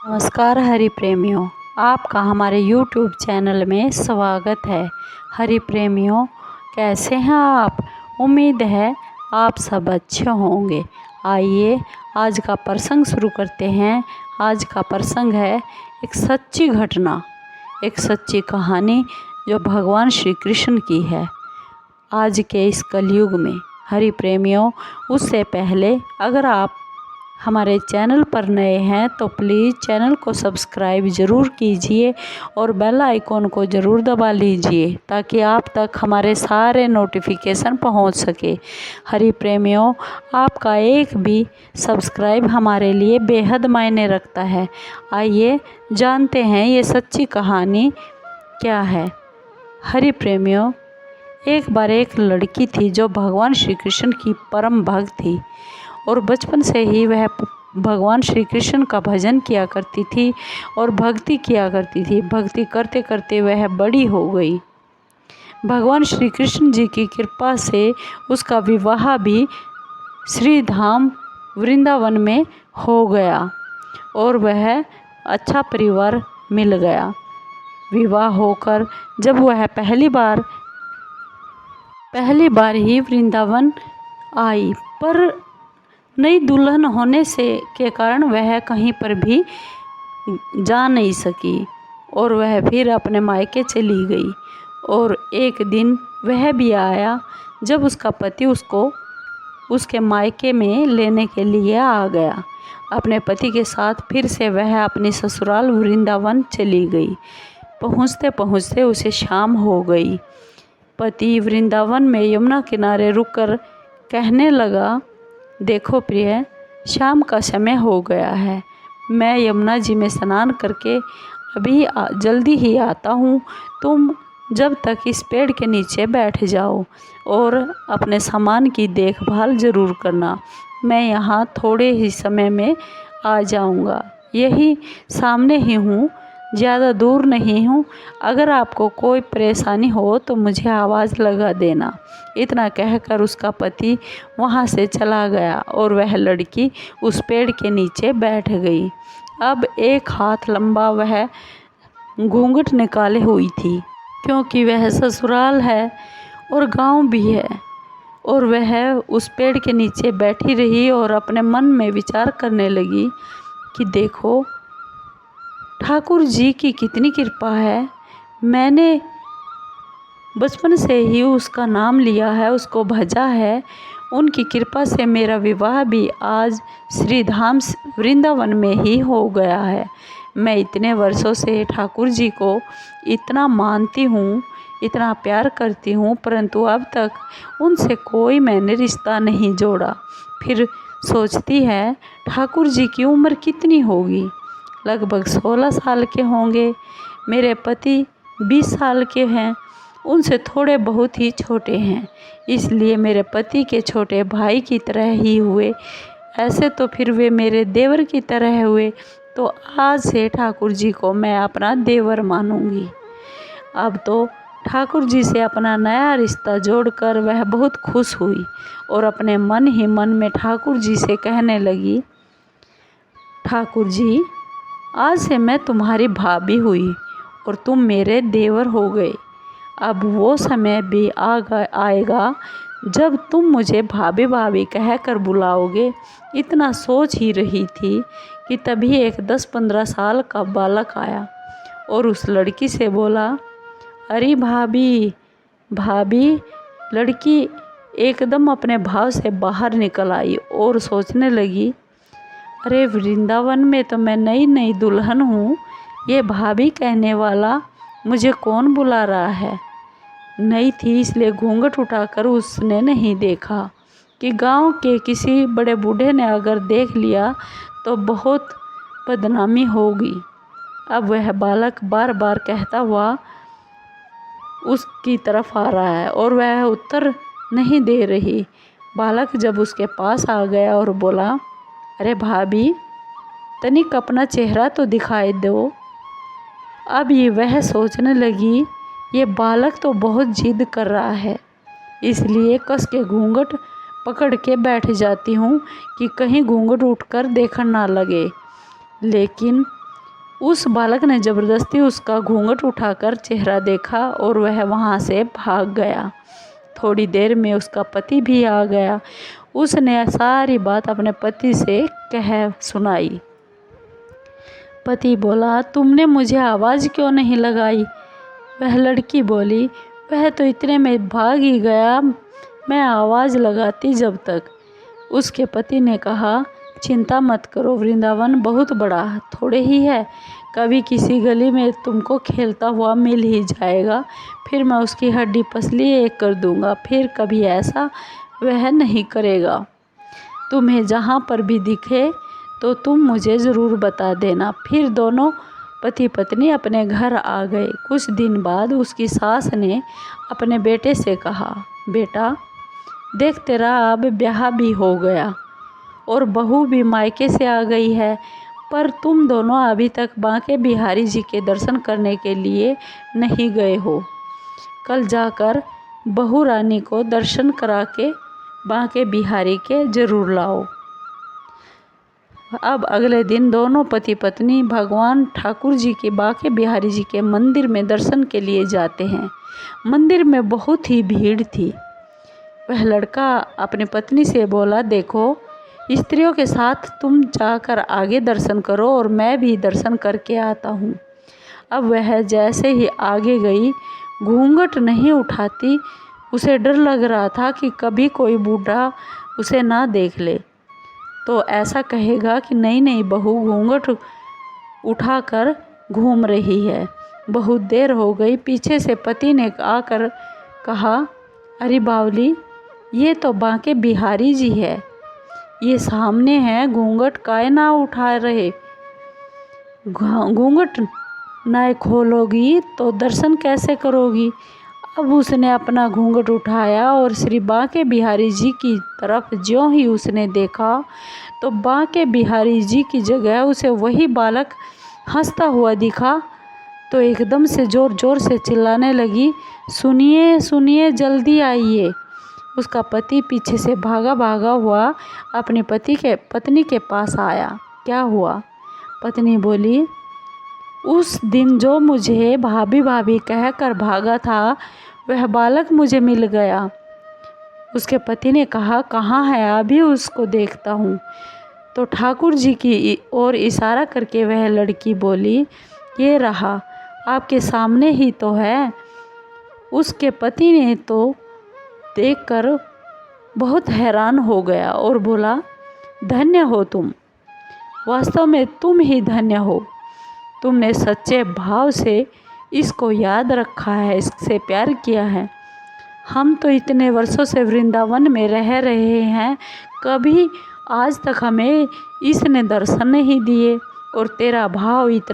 नमस्कार हरि प्रेमियों, आपका हमारे YouTube चैनल में स्वागत है। हरि प्रेमियों, कैसे हैं आप? उम्मीद है आप सब अच्छे होंगे। आइए आज का प्रसंग शुरू करते हैं। आज का प्रसंग है एक सच्ची घटना, एक सच्ची कहानी जो भगवान श्री कृष्ण की है आज के इस कलयुग में। हरि प्रेमियों, उससे पहले अगर आप हमारे चैनल पर नए हैं तो प्लीज़ चैनल को सब्सक्राइब ज़रूर कीजिए और बेल आइकॉन को ज़रूर दबा लीजिए ताकि आप तक हमारे सारे नोटिफिकेशन पहुंच सके। हरि प्रेमियों, आपका एक भी सब्सक्राइब हमारे लिए बेहद मायने रखता है। आइए जानते हैं ये सच्ची कहानी क्या है। हरि प्रेमियों, एक बार एक लड़की थी जो भगवान श्री कृष्ण की परम भक्त थी और बचपन से ही वह भगवान श्री कृष्ण का भजन किया करती थी और भक्ति किया करती थी। भक्ति करते करते वह बड़ी हो गई। भगवान श्री कृष्ण जी की कृपा से उसका विवाह भी श्री धाम वृंदावन में हो गया और वह अच्छा परिवार मिल गया। विवाह होकर जब वह पहली बार ही वृंदावन आई, पर नई दुल्हन होने के कारण वह कहीं पर भी जा नहीं सकी और वह फिर अपने मायके चली गई। और एक दिन वह भी आया जब उसका पति उसको उसके मायके में लेने के लिए आ गया। अपने पति के साथ फिर से वह अपनी ससुराल वृंदावन चली गई। पहुँचते पहुँचते उसे शाम हो गई। पति वृंदावन में यमुना किनारे रुककर कहने लगा, देखो प्रिय, शाम का समय हो गया है। मैं यमुना जी में स्नान करके अभी जल्दी ही आता हूँ। तुम जब तक इस पेड़ के नीचे बैठ जाओ और अपने सामान की देखभाल ज़रूर करना। मैं यहाँ थोड़े ही समय में आ जाऊँगा। यही सामने ही हूँ, ज़्यादा दूर नहीं हूँ। अगर आपको कोई परेशानी हो तो मुझे आवाज़ लगा देना। इतना कहकर उसका पति वहाँ से चला गया और वह लड़की उस पेड़ के नीचे बैठ गई। अब एक हाथ लंबा वह घूंघट निकाले हुई थी, क्योंकि वह ससुराल है और गांव भी है। और वह उस पेड़ के नीचे बैठी रही और अपने मन में विचार करने लगी कि देखो, ठाकुर जी की कितनी कृपा है। मैंने बचपन से ही उसका नाम लिया है, उसको भजा है। उनकी कृपा से मेरा विवाह भी आज श्री धाम वृंदावन में ही हो गया है। मैं इतने वर्षों से ठाकुर जी को इतना मानती हूँ, इतना प्यार करती हूँ, परंतु अब तक उनसे कोई मैंने रिश्ता नहीं जोड़ा। फिर सोचती है, ठाकुर जी की उम्र कितनी होगी? लगभग 16 साल के होंगे। मेरे पति 20 साल के हैं, उनसे थोड़े बहुत ही छोटे हैं, इसलिए मेरे पति के छोटे भाई की तरह ही हुए। ऐसे तो फिर वे मेरे देवर की तरह हुए। तो आज से ठाकुर जी को मैं अपना देवर मानूंगी। अब तो ठाकुर जी से अपना नया रिश्ता जोड़कर वह बहुत खुश हुई और अपने मन ही मन में ठाकुर जी से कहने लगी, ठाकुर जी, आज से मैं तुम्हारी भाभी हुई और तुम मेरे देवर हो गए। अब वो समय भी आएगा जब तुम मुझे भाभी भाभी कहकर बुलाओगे। इतना सोच ही रही थी कि तभी एक 10-15 साल का बालक आया और उस लड़की से बोला, अरे भाभी भाभी। लड़की एकदम अपने भाव से बाहर निकल आई और सोचने लगी, अरे वृंदावन में तो मैं नई दुल्हन हूँ, ये भाभी कहने वाला मुझे कौन बुला रहा है। नई थी इसलिए घूंघट उठाकर उसने नहीं देखा कि गांव के किसी बड़े बूढ़े ने अगर देख लिया तो बहुत बदनामी होगी। अब वह बालक बार बार कहता हुआ उसकी तरफ आ रहा है और वह उत्तर नहीं दे रही। बालक जब उसके पास आ गया और बोला, अरे भाभी, तनिक अपना चेहरा तो दिखाई दो। अब ये वह सोचने लगी, ये बालक तो बहुत जिद कर रहा है, इसलिए कस के घूंघट पकड़ के बैठ जाती हूँ कि कहीं घूंघट उठकर देखने ना लगे। लेकिन उस बालक ने ज़बरदस्ती उसका घूंघट उठाकर चेहरा देखा और वह वहाँ से भाग गया। थोड़ी देर में उसका पति भी आ गया। उसने सारी बात अपने पति से कह सुनाई। पति बोला, तुमने मुझे आवाज़ क्यों नहीं लगाई? वह लड़की बोली, वह तो इतने में भाग ही गया, मैं आवाज़ लगाती जब तक। उसके पति ने कहा, चिंता मत करो, वृंदावन बहुत बड़ा थोड़े ही है, कभी किसी गली में तुमको खेलता हुआ मिल ही जाएगा, फिर मैं उसकी हड्डी पसली एक कर दूंगा, फिर कभी ऐसा वह नहीं करेगा। तुम्हें जहाँ पर भी दिखे तो तुम मुझे ज़रूर बता देना। फिर दोनों पति पत्नी अपने घर आ गए। कुछ दिन बाद उसकी सास ने अपने बेटे से कहा, बेटा देख, तेरा अब ब्याह भी हो गया और बहू भी मायके से आ गई है, पर तुम दोनों अभी तक बांके बिहारी जी के दर्शन करने के लिए नहीं गए हो। कल जाकर बहू रानी को दर्शन करा के बांके बिहारी के जरूर लाओ। अब अगले दिन दोनों पति पत्नी भगवान ठाकुर जी के बांके बिहारी जी के मंदिर में दर्शन के लिए जाते हैं। मंदिर में बहुत ही भीड़ थी। वह लड़का अपनी पत्नी से बोला, देखो, स्त्रियों के साथ तुम जाकर आगे दर्शन करो और मैं भी दर्शन करके आता हूँ। अब वह जैसे ही आगे गई, घूंघट नहीं उठाती। उसे डर लग रहा था कि कभी कोई बूढ़ा उसे ना देख ले तो ऐसा कहेगा कि नई नई बहू घूंघट उठाकर घूम रही है। बहुत देर हो गई। पीछे से पति ने आकर कहा, अरे बावली, ये तो बांके बिहारी जी है, ये सामने है, घूंघट काहे ना उठा रहे? घूंघट ना खोलोगी तो दर्शन कैसे करोगी? अब उसने अपना घूंघट उठाया और श्री बांके बिहारी जी की तरफ ज्यों ही उसने देखा तो बांके बिहारी जी की जगह उसे वही बालक हंसता हुआ दिखा। तो एकदम से ज़ोर ज़ोर से चिल्लाने लगी, सुनिए सुनिए, जल्दी आइए। उसका पति पीछे से भागा भागा हुआ अपने पत्नी के पास आया। क्या हुआ? पत्नी बोली, उस दिन जो मुझे भाभी भाभी कहकर भागा था, वह बालक मुझे मिल गया। उसके पति ने कहा, कहाँ है? अभी उसको देखता हूँ। तो ठाकुर जी की ओर इशारा करके वह लड़की बोली, ये रहा, आपके सामने ही तो है। उसके पति ने तो देखकर बहुत हैरान हो गया और बोला, धन्य हो तुम, वास्तव में तुम ही धन्य हो। तुमने सच्चे भाव से इसको याद रखा है, इससे प्यार किया है। हम तो इतने वर्षों से वृंदावन में रह रहे हैं, कभी आज तक हमें इसने दर्शन नहीं दिए और तेरा भाव इतना